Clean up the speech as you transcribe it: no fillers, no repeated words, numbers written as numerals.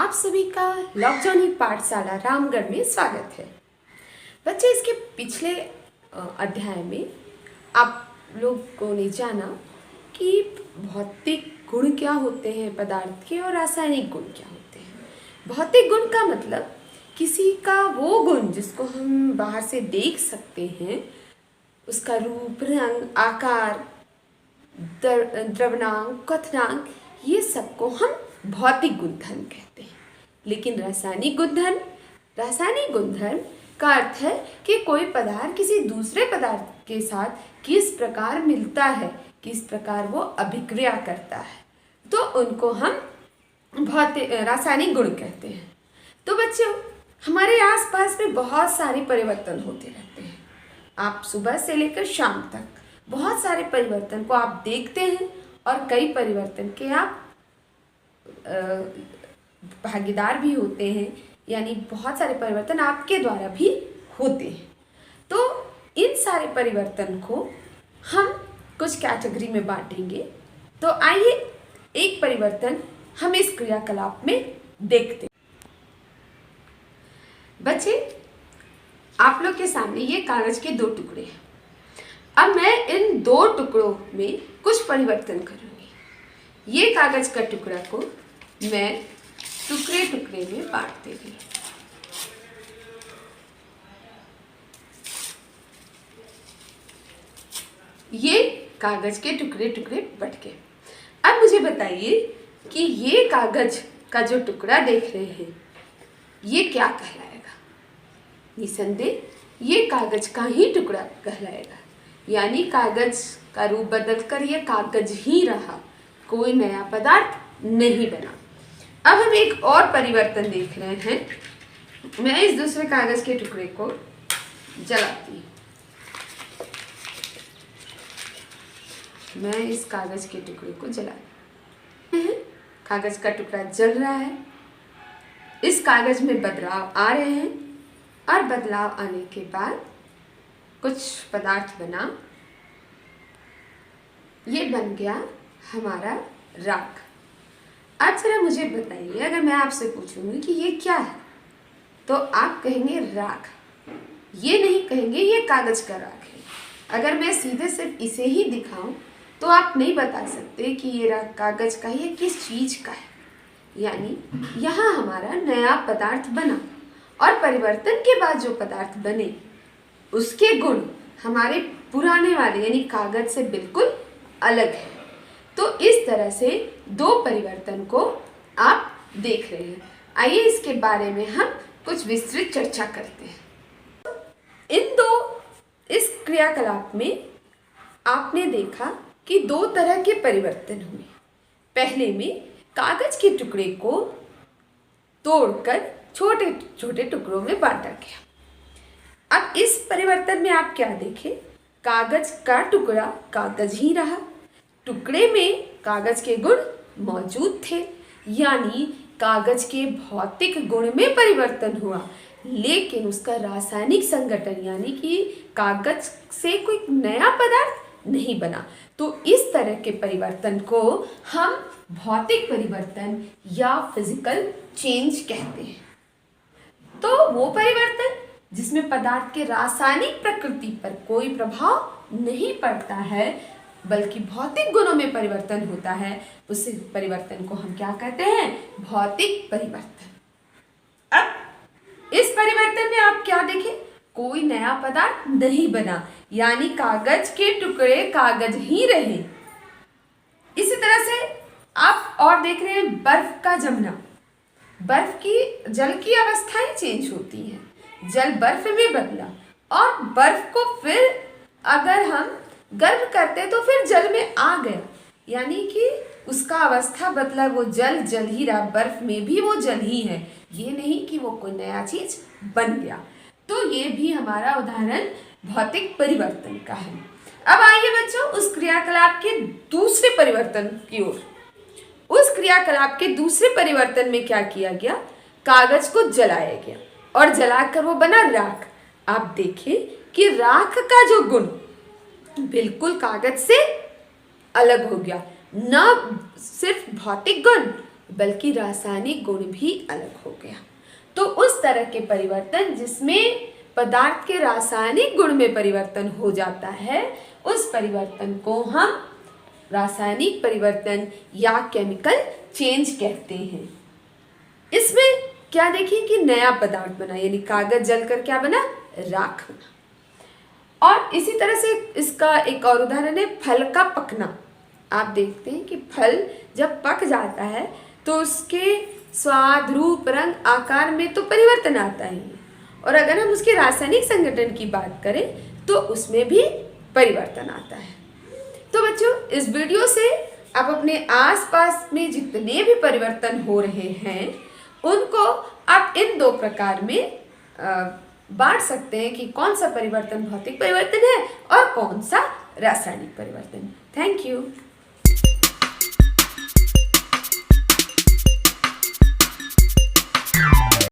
आप सभी का लॉकडाउन पाठशाला रामगढ़ में स्वागत है। बच्चे, इसके पिछले अध्याय में आप लोगों ने जाना कि भौतिक गुण क्या होते हैं पदार्थ के और रासायनिक गुण क्या होते हैं। भौतिक गुण का मतलब किसी का वो गुण जिसको हम बाहर से देख सकते हैं, उसका रूप, रंग, आकार, द्रव्यनांक, क्वथनांक, ये सबको हम भौतिक गुणधर्म कहते हैं। लेकिन रासायनिक गुणधर्म का अर्थ है कि कोई पदार्थ किसी दूसरे पदार्थ के साथ किस प्रकार मिलता है, किस प्रकार वो अभिक्रिया करता है, तो उनको हम रासायनिक गुण कहते हैं। तो बच्चों, हमारे आसपास में बहुत सारे परिवर्तन होते रहते हैं। आप सुबह से लेकर शाम तक बहुत सारे परिवर्तन को आप देखते हैं और कई परिवर्तन के आप भागीदार भी होते हैं, यानी बहुत सारे परिवर्तन आपके द्वारा भी होते हैं। तो इन सारे परिवर्तन को हम कुछ कैटेगरी में बांटेंगे। तो आइए एक परिवर्तन हम इस क्रियाकलाप में देखते हैं। बच्चे, आप लोग के सामने ये कागज के 2 टुकड़े हैं। अब मैं इन 2 टुकड़ों में कुछ परिवर्तन करूंगी। ये कागज का टुकड़ा को मैं टुकड़े टुकड़े में बांट देंगे। ये कागज के टुकड़े टुकड़े बट गए। अब मुझे बताइए कि ये कागज का जो टुकड़ा देख रहे हैं, ये क्या कहलाएगा? निसंदेह ये कागज का ही टुकड़ा कहलाएगा, यानी कागज का रूप बदलकर ये कागज ही रहा, कोई नया पदार्थ नहीं बना। अब हम एक और परिवर्तन देख रहे हैं। मैं इस दूसरे कागज के टुकड़े को जलाती हूँ। मैं इस कागज के टुकड़े को जलाती हूँ। कागज का टुकड़ा जल रहा है। इस कागज में बदलाव आ रहे हैं और बदलाव आने के बाद कुछ पदार्थ बना। ये बन गया हमारा राख। अब जरा मुझे बताइए, अगर मैं आपसे पूछूंगी कि ये क्या है, तो आप कहेंगे राख। ये नहीं कहेंगे ये कागज का राख है। अगर मैं सीधे सिर्फ इसे ही दिखाऊं तो आप नहीं बता सकते कि ये राख कागज का है या किस चीज का है। यानी यहाँ हमारा नया पदार्थ बना और परिवर्तन के बाद जो पदार्थ बने उसके गुण हमारे पुराने वाले यानी कागज से बिल्कुल अलग है। तो इस तरह से 2 परिवर्तन को आप देख रहे हैं। आइए इसके बारे में हम कुछ विस्तृत चर्चा करते हैं। इस क्रियाकलाप में आपने देखा कि 2 तरह के परिवर्तन हुए। पहले में कागज के टुकड़े को तोड़कर छोटे छोटे टुकड़ों में बांटा गया। अब इस परिवर्तन में आप क्या देखें? कागज का टुकड़ा कागज ही रहा, टुकड़े में कागज के गुण मौजूद थे, यानी कागज के भौतिक गुण में परिवर्तन हुआ, लेकिन उसका रासायनिक संगठन यानी कि कागज से कोई नया पदार्थ नहीं बना। तो इस तरह के परिवर्तन को हम भौतिक परिवर्तन या फिजिकल चेंज कहते हैं। तो वो परिवर्तन जिसमें पदार्थ के रासायनिक प्रकृति पर कोई प्रभाव नहीं पड़ता है, बल्कि भौतिक गुणों में परिवर्तन होता है, उस परिवर्तन को हम क्या कहते हैं? भौतिक परिवर्तन। अब इस परिवर्तन में आप क्या देखें? कोई नया पदार्थ नहीं बना, यानी कागज के टुकड़े कागज ही रहे। इसी तरह से आप और देख रहे हैं बर्फ का जमना। बर्फ की जल की अवस्थाएं चेंज होती हैं। जल बर्फ में बदला और बर्फ को फिर अगर हम गर्म करते तो फिर जल में आ गया, यानी कि उसका अवस्था बदला। वो जल जल ही रहा, बर्फ में भी वो जल ही है, ये नहीं कि वो कोई नया चीज बन गया। तो ये भी हमारा उदाहरण भौतिक परिवर्तन का है। अब आइए बच्चों उस क्रियाकलाप के दूसरे परिवर्तन की ओर। उस क्रियाकलाप के दूसरे परिवर्तन में क्या किया गया? कागज को जलाया गया और जलाकर वो बना राख। आप देखें कि राख का जो गुण बिल्कुल कागज से अलग हो गया। न सिर्फ भौतिक गुण बल्कि रासायनिक गुण भी अलग हो गया। तो उस तरह के परिवर्तन जिसमें पदार्थ के रासायनिक गुण में परिवर्तन हो जाता है, उस परिवर्तन को हम रासायनिक परिवर्तन या केमिकल चेंज कहते हैं। इसमें क्या देखिए कि नया पदार्थ बना, यानी कागज जलकर क्या बना, राख बना। और इसी तरह से इसका एक और उदाहरण है फल का पकना। आप देखते हैं कि फल जब पक जाता है तो उसके स्वाद, रूप, रंग, आकार में तो परिवर्तन आता ही है, और अगर हम उसके रासायनिक संगठन की बात करें तो उसमें भी परिवर्तन आता है। तो बच्चों, इस वीडियो से आप अपने आसपास में जितने भी परिवर्तन हो रहे हैं उनको आप इन दो प्रकार में बांट सकते हैं कि कौन सा परिवर्तन भौतिक परिवर्तन है और कौन सा रासायनिक परिवर्तन। Thank you.